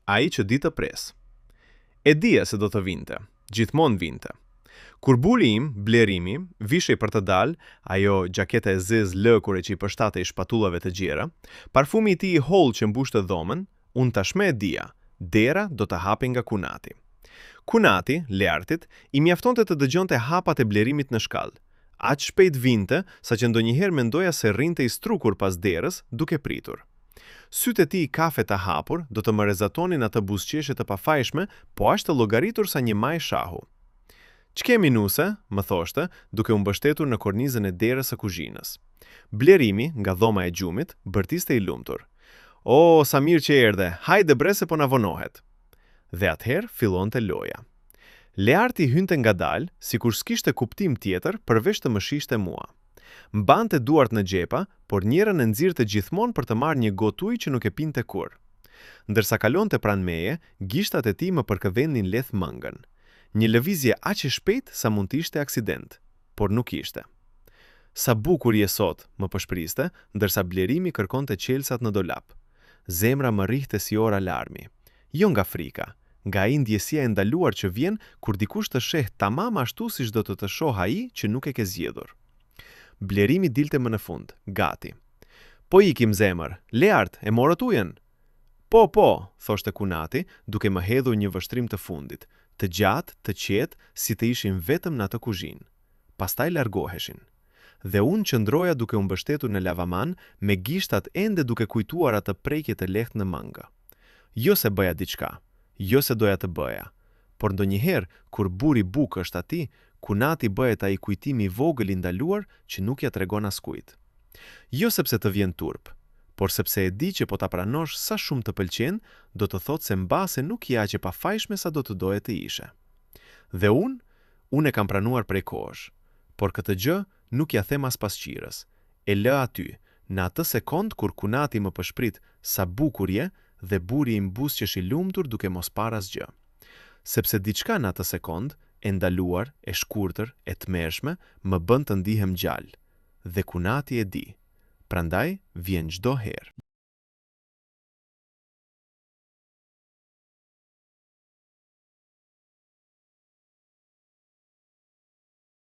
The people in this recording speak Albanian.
ai që di të pres. E dija se do të vinte, gjithmonë vinte. Kur buli im, Blerimi, vishej për të dalë, ajo gjaketa e zezë lëkure që i përshtatej shpatullave të gjera, parfumi i tij i hollë që mbushte dhomën, unë tashmë e dija, dera do të hapej nga Kunati. Kunati, Leartit, i mjaftonte të dëgjonte hapat e Blerimit në shkallë. Aq shpejt vinte, saqë ndonjëherë mendoja se rrinte i strukur pas derës, duke pritur. Sytë e tij i kafe të hapur do të më rezatonin atë buzëqeshje të pafajshme, po ashtë të llogaritur sa një maj shahu. "Ç'kemi nuse?" më thoshte, duke u mbështetur në kornizën e derës së kuzhinës. Blerimi, nga dhoma e gjumit, bërtiste i lumtur. "O, sa mirë që erdhe, hajde bre se po na vonohet." Dhe atëherë fillonte loja. Learti hynte ngadalë, sikur s'kishte kuptim tjetër përveç të më shihte mua. Mbante duart në xhepa, por njërin e nxirrte gjithmonë për të marrë një gotë ujë që nuk e pinte kur. Ndërsa kalonte pranë meje, gishtat e tij më përkëdhenin leth mëngën. Një lëvizje aq e shpejtë sa mund të ishte aksident, por nuk ishte. "Sa bukur je sot", më pëshpriste, ndërsa Blerimi kërkonte qelsat në dolap. Zemra më rrihte si orë alarmi. Jo nga frika, nga ai ndjesia e ndaluar që vjen kur dikush të sheh tamam ashtu siç do të shoh ai që nuk e ke zgjedhur. Blerimi dilte më në fund, gati. "Po ikim zemër, Leart, e morët ujën?" Po, thoshte Kunati, duke më hedhur një vështrim të fundit, të gjatë, të qetë, si të ishin vetëm në atë kuzhinë. Pastaj largoheshin. Dhe unë qëndroja duke u mbështetur në lavaman, me gishtat ende duke kujtuar atë prekje të lehtë në mëngë. Jo se bëja diçka, jo se doja të bëja, por ndonjëherë kur buri buk është ati, Kunati bëhet ai kujtimi i vogël i ndaluar që nuk ja tregon askujt. Jo sepse të vjen turp, por sepse e di që po ta pranosh sa shumë të pëlqen, do të thotë se mbase nuk je aq e pafajshme sa do të doje të ishe. Dhe unë e kam pranuar prej kohësh, por këtë gjë nuk ja them as pasqyrës. E lë aty, në atë sekond kur Kunati më pëshprit "sa bukur je" dhe buri im buzëqesh i lumtur duke mos parë asgjë. Sepse diçka në atë sekond, e ndaluar, e shkurtër, e tmerrshme, më bën të ndihem gjallë. Dhe Kunati e di. Prandaj vjen çdo herë.